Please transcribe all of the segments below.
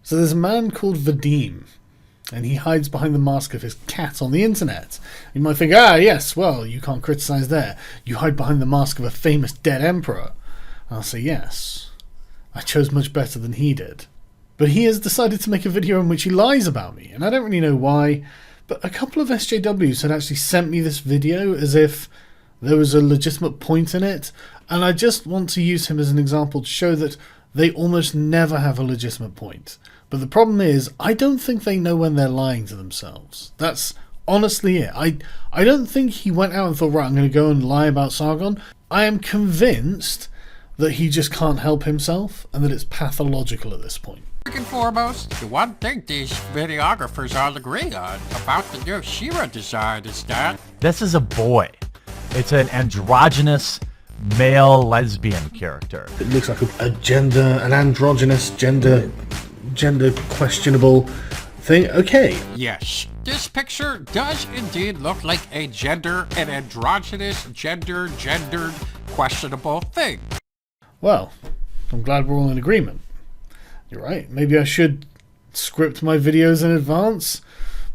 So there's a man called Vadim, and he hides behind the mask of his cat on the internet. You might think, yes, well, you can't criticize there. You hide behind the mask of a famous dead emperor. And I'll say, yes, I chose much better than he did. But he has decided to make a video in which he lies about me, and I don't really know why, but a couple of SJWs had actually sent me this video as if there was a legitimate point in it, and I just want to use him as an example to show that they almost never have a legitimate point. But the problem is, I don't think they know when they're lying to themselves. That's honestly it. I don't think he went out and thought, right, I'm going to go and lie about Sargon. I am convinced that he just can't help himself, and that it's pathological at this point. First and foremost, the one thing these videographers all agree on about the new She-Ra design is that this is a boy. It's an androgynous male lesbian character. It looks like an androgynous, gender questionable thing. Okay. Yes, this picture does indeed look like an androgynous, gendered, questionable thing. Well, I'm glad we're all in agreement. You're right, maybe I should script my videos in advance,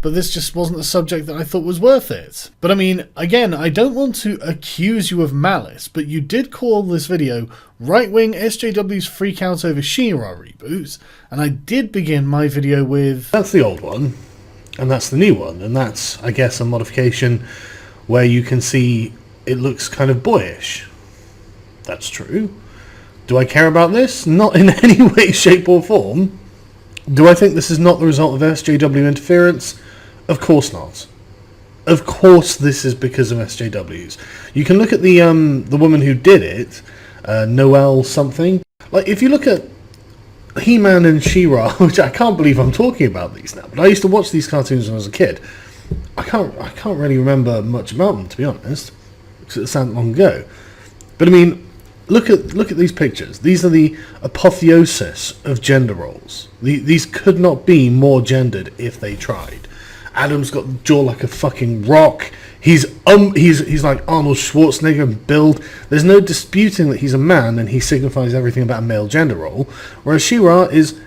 but this just wasn't a subject that I thought was worth it. But I mean, again, I don't want to accuse you of malice, but you did call this video Right-Wing SJWs Freak Out Over She-Ra Reboot, and I did begin my video with... That's the old one, and that's the new one, and that's, I guess, a modification where you can see it looks kind of boyish. That's true. Do I care about this? Not in any way, shape or form. Do I think this is not the result of SJW interference? Of course not. Of course this is because of SJWs. You can look at the woman who did it, Noelle something. Like, if you look at He-Man and She-Ra, which I can't believe I'm talking about these now, but I used to watch these cartoons when I was a kid. I can't really remember much about them, to be honest, because it sounded long ago. But I mean, Look at these pictures. These are the apotheosis of gender roles. These could not be more gendered if they tried. Adam's got the jaw like a fucking rock. He's like Arnold Schwarzenegger in build. There's no disputing that he's a man and he signifies everything about a male gender role. Whereas She-Ra is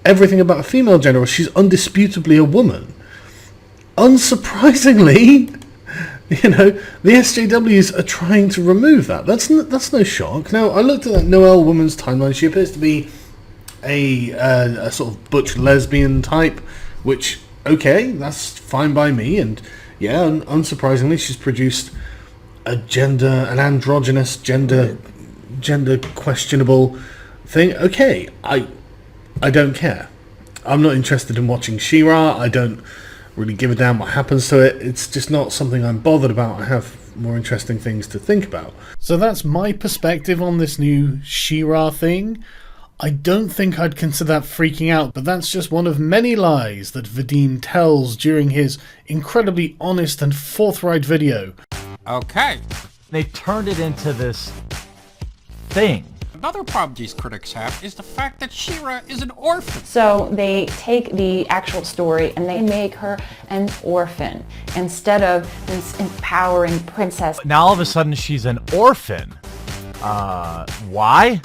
everything about a female gender role. She's undisputably a woman. Unsurprisingly, the SJWs are trying to remove that. That's no shock. Now, I looked at that Noelle woman's timeline. She appears to be a sort of butch lesbian type, which, okay, that's fine by me. And yeah, unsurprisingly, she's produced an androgynous, gender questionable thing. Okay, I don't care. I'm not interested in watching She-Ra. I don't really give a damn what happens to it. It's just not something I'm bothered about. I have more interesting things to think about. So that's my perspective on this new She-Ra thing. I don't think I'd consider that freaking out, but that's just one of many lies that Vadim tells during his incredibly honest and forthright video. Okay. They turned it into this thing. Another problem these critics have is the fact that She-Ra is an orphan. So they take the actual story and they make her an orphan instead of this empowering princess. Now all of a sudden she's an orphan. Why?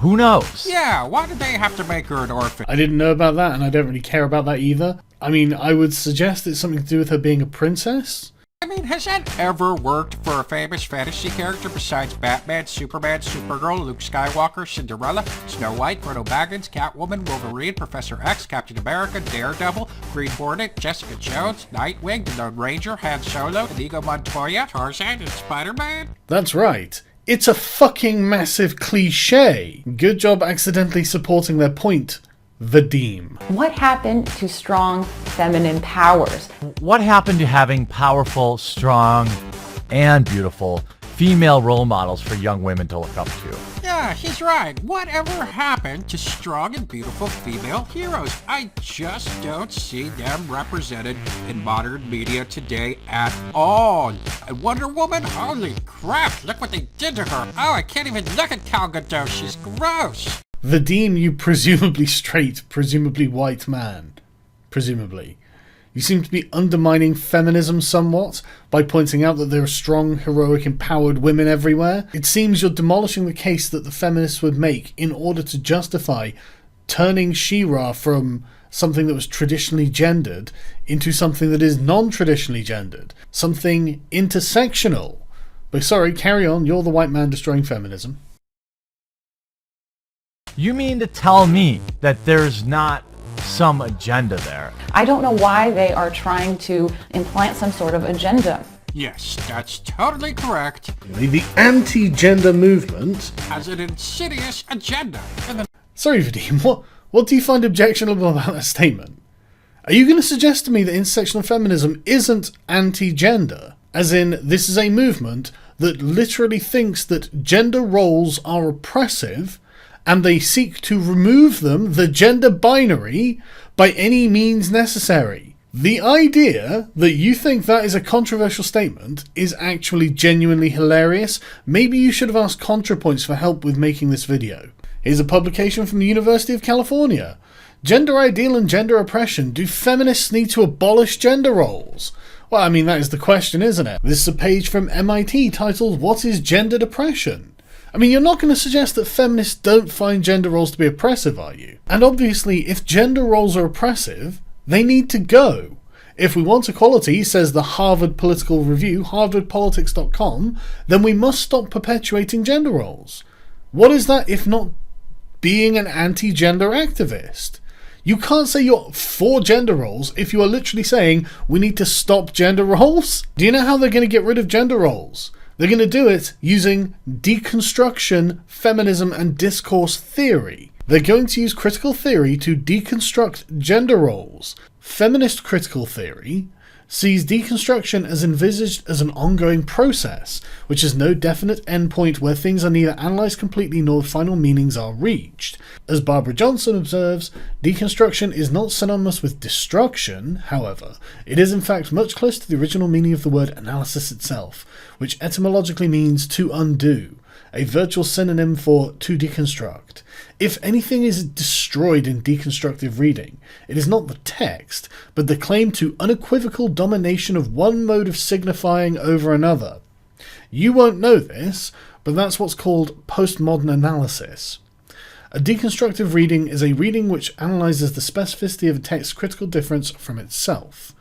Who knows? Yeah, why did they have to make her an orphan? I didn't know about that, and I don't really care about that either. I mean, I would suggest it's something to do with her being a princess. I mean, has that ever worked for a famous fantasy character besides Batman, Superman, Supergirl, Luke Skywalker, Cinderella, Snow White, Frodo Baggins, Catwoman, Wolverine, Professor X, Captain America, Daredevil, Green Hornet, Jessica Jones, Nightwing, the Lone Ranger, Han Solo, Inigo Montoya, Tarzan, and Spider-Man? That's right. It's a fucking massive cliche. Good job accidentally supporting their point, Vadim. What happened to strong feminine powers? What happened to having powerful, strong, and beautiful female role models for young women to look up to? Yeah, he's right. Whatever happened to strong and beautiful female heroes? I just don't see them represented in modern media today at all. And Wonder Woman? Holy crap, look what they did to her. Oh, I can't even look at Gal Gadot. She's gross. Vadim, you presumably straight, presumably white man. Presumably. You seem to be undermining feminism somewhat by pointing out that there are strong, heroic, empowered women everywhere. It seems you're demolishing the case that the feminists would make in order to justify turning She-Ra from something that was traditionally gendered into something that is non-traditionally gendered, something intersectional. But sorry, carry on, you're the white man destroying feminism. You mean to tell me that there's not some agenda there? I don't know why they are trying to implant some sort of agenda. Yes, that's totally correct. The anti-gender movement Has an insidious agenda. Sorry, Vadim, what do you find objectionable about that statement? Are you going to suggest to me that intersectional feminism isn't anti-gender? As in, this is a movement that literally thinks that gender roles are oppressive and they seek to remove them, the gender binary, by any means necessary. The idea that you think that is a controversial statement is actually genuinely hilarious. Maybe you should have asked ContraPoints for help with making this video. Here's a publication from the University of California. Gender ideal and gender oppression. Do feminists need to abolish gender roles? Well, I mean, that is the question, isn't it? This is a page from MIT titled, What is Gender Depression? I mean, you're not going to suggest that feminists don't find gender roles to be oppressive, are you? And obviously, if gender roles are oppressive, they need to go. If we want equality, says the Harvard Political Review, harvardpolitics.com, then we must stop perpetuating gender roles. What is that if not being an anti-gender activist? You can't say you're for gender roles if you are literally saying we need to stop gender roles. Do you know how they're going to get rid of gender roles? They're going to do it using deconstruction, feminism, and discourse theory. They're going to use critical theory to deconstruct gender roles. Feminist critical theory sees deconstruction as envisaged as an ongoing process, which has no definite endpoint where things are neither analysed completely nor final meanings are reached. As Barbara Johnson observes, deconstruction is not synonymous with destruction, however. It is in fact much closer to the original meaning of the word analysis itself, which etymologically means to undo, a virtual synonym for to deconstruct. If anything is destroyed in deconstructive reading, it is not the text, but the claim to unequivocal domination of one mode of signifying over another. You won't know this, but that's what's called postmodern analysis. A deconstructive reading is a reading which analyzes the specificity of a text's critical difference from itself.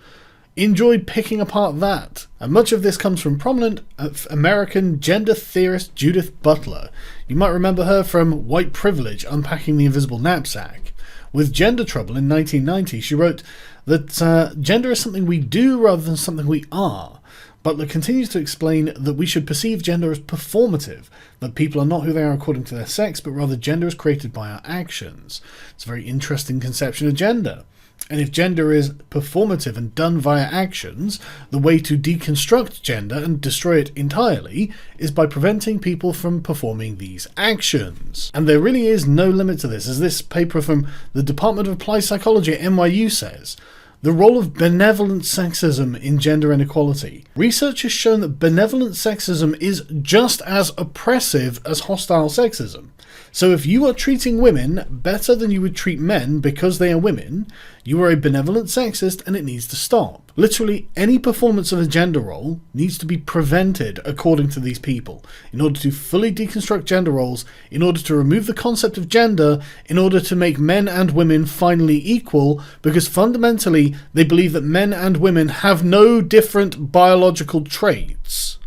Enjoyed picking apart that, and much of this comes from prominent American gender theorist Judith Butler. You might remember her from White Privilege, Unpacking the Invisible Knapsack. With Gender Trouble in 1990, she wrote that gender is something we do rather than something we are. Butler continues to explain that we should perceive gender as performative, that people are not who they are according to their sex, but rather gender is created by our actions. It's a very interesting conception of gender. And if gender is performative and done via actions, the way to deconstruct gender and destroy it entirely is by preventing people from performing these actions. And there really is no limit to this, as this paper from the Department of Applied Psychology at NYU says. The role of benevolent sexism in gender inequality. Research has shown that benevolent sexism is just as oppressive as hostile sexism. So if you are treating women better than you would treat men because they are women, you are a benevolent sexist and it needs to stop. Literally any performance of a gender role needs to be prevented according to these people, in order to fully deconstruct gender roles, in order to remove the concept of gender, in order to make men and women finally equal, because fundamentally they believe that men and women have no different biological traits.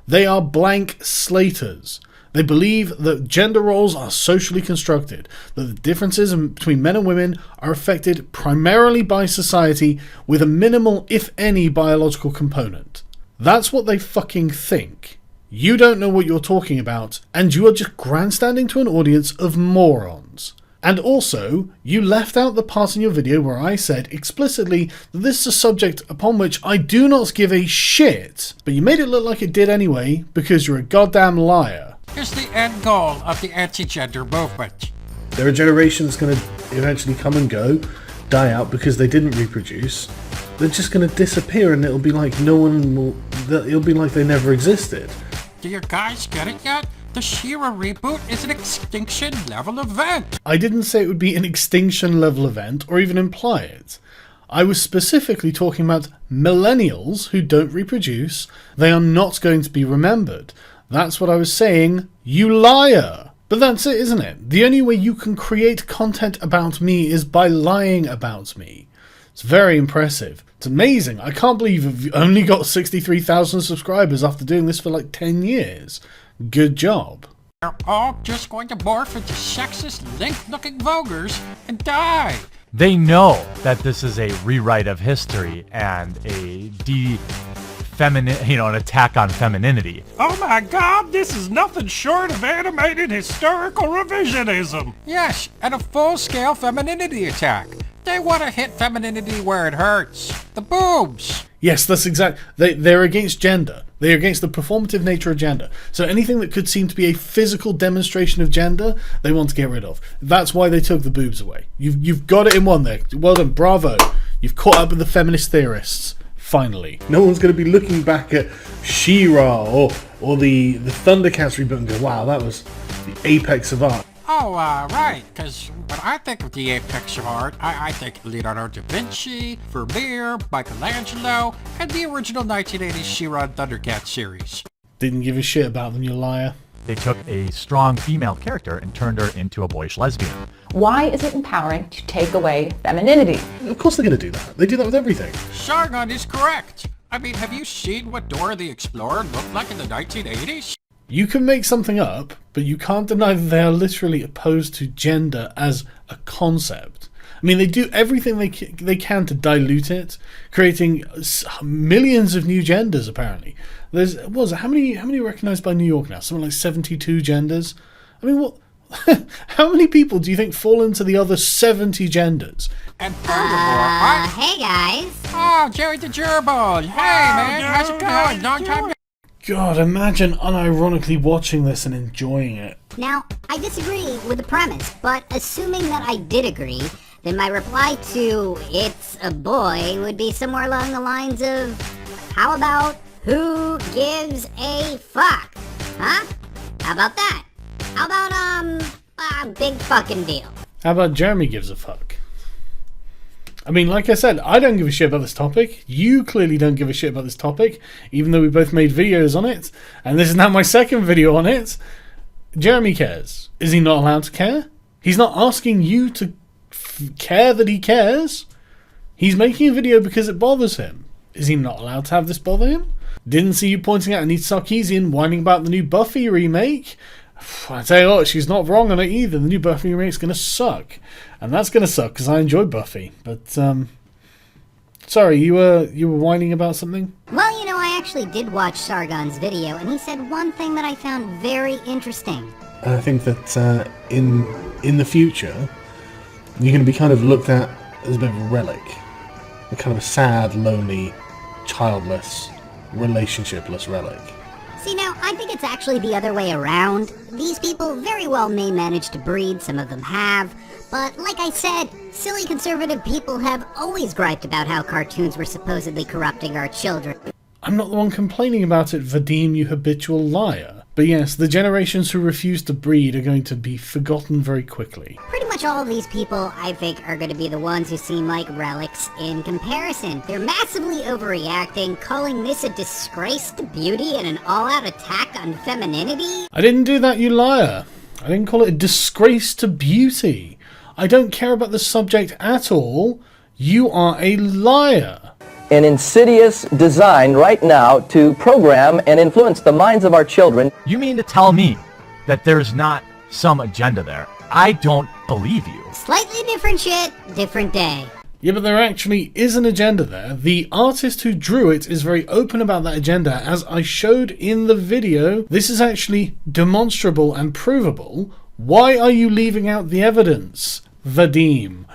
They are blank slaters. They believe that gender roles are socially constructed, that the differences between men and women are affected primarily by society with a minimal, if any, biological component. That's what they fucking think. You don't know what you're talking about, and you are just grandstanding to an audience of morons. And also, you left out the part in your video where I said explicitly that this is a subject upon which I do not give a shit, but you made it look like it did anyway, because you're a goddamn liar. Here's the end goal of the anti-gender movement. There are generations going to eventually come and go, die out because they didn't reproduce. They're just going to disappear and it'll be like it'll be like they never existed. Do you guys get it yet? The She-Ra reboot is an extinction level event. I didn't say it would be an extinction level event or even imply it. I was specifically talking about millennials who don't reproduce. They are not going to be remembered. That's what I was saying, you liar! But that's it, isn't it? The only way you can create content about me is by lying about me. It's very impressive. It's amazing. I can't believe you've only got 63,000 subscribers after doing this for like 10 years. Good job. They're all just going to morph into sexist, link-looking vulgars and die. They know that this is a rewrite of history and an attack on femininity. Oh my god, this is nothing short of animated historical revisionism. Yes, and a full-scale femininity attack. They want to hit femininity where it hurts. The boobs. Yes, that's exact. They're against gender. They're against the performative nature of gender. So anything that could seem to be a physical demonstration of gender, they want to get rid of. That's why they took the boobs away. You've got it in one there. Well done, bravo. You've caught up with the feminist theorists. Finally. No one's going to be looking back at She-Ra or the Thundercats reboot and go, wow, that was the apex of art. Oh, right, because when I think of the apex of art, I think Leonardo da Vinci, Vermeer, Michelangelo, and the original 1980s She-Ra Thundercats series. Didn't give a shit about them, you liar. They took a strong female character and turned her into a boyish lesbian. Why is it empowering to take away femininity? Of course they're going to do that. They do that with everything. Sargon is correct. I mean, have you seen what Dora the Explorer looked like in the 1980s? You can make something up, but you can't deny that they are literally opposed to gender as a concept. I mean, they do everything they can to dilute it, creating millions of new genders, apparently. How many are recognised by New York now? Something like 72 genders? I mean, what? How many people do you think fall into the other 70 genders? And furthermore, hey guys. Oh, Jerry the Gerbil. Hey, man, how's it going? Long time. God, imagine unironically watching this and enjoying it. Now, I disagree with the premise, but assuming that I did agree, then my reply to "it's a boy" would be somewhere along the lines of, how about who gives a fuck? Huh? How about that? How about, a big fucking deal? How about Jeremy gives a fuck? I mean, like I said, I don't give a shit about this topic. You clearly don't give a shit about this topic, even though we both made videos on it. And this is now my second video on it. Jeremy cares. Is he not allowed to care? He's not asking you to care that he cares. He's making a video because it bothers him. Is he not allowed to have this bother him? Didn't see you pointing out Anita Sarkeesian whining about the new Buffy remake. I tell you what, she's not wrong on it either. The new Buffy remake's going to suck. And that's going to suck because I enjoy Buffy. But, sorry, you were whining about something? Well, you know, I actually did watch Sargon's video, and he said one thing that I found very interesting. I think that in the future, you're going to be kind of looked at as a bit of a relic. A kind of a sad, lonely, childless, relationshipless relic. See, now, I think it's actually the other way around. These people very well may manage to breed, some of them have, but like I said, silly conservative people have always griped about how cartoons were supposedly corrupting our children. I'm not the one complaining about it, Vadim, you habitual liar. But yes, the generations who refuse to breed are going to be forgotten very quickly. Pretty much all of these people, I think, are going to be the ones who seem like relics in comparison. They're massively overreacting, calling this a disgrace to beauty and an all-out attack on femininity. I didn't do that, you liar. I didn't call it a disgrace to beauty. I don't care about the subject at all. You are a liar. An insidious design right now to program and influence the minds of our children. You mean to tell me that there's not some agenda there? I don't believe you. Slightly different shit, different day. Yeah, but there actually is an agenda there. The artist who drew it is very open about that agenda, as I showed in the video. This is actually demonstrable and provable. Why are you leaving out the evidence, Vadim?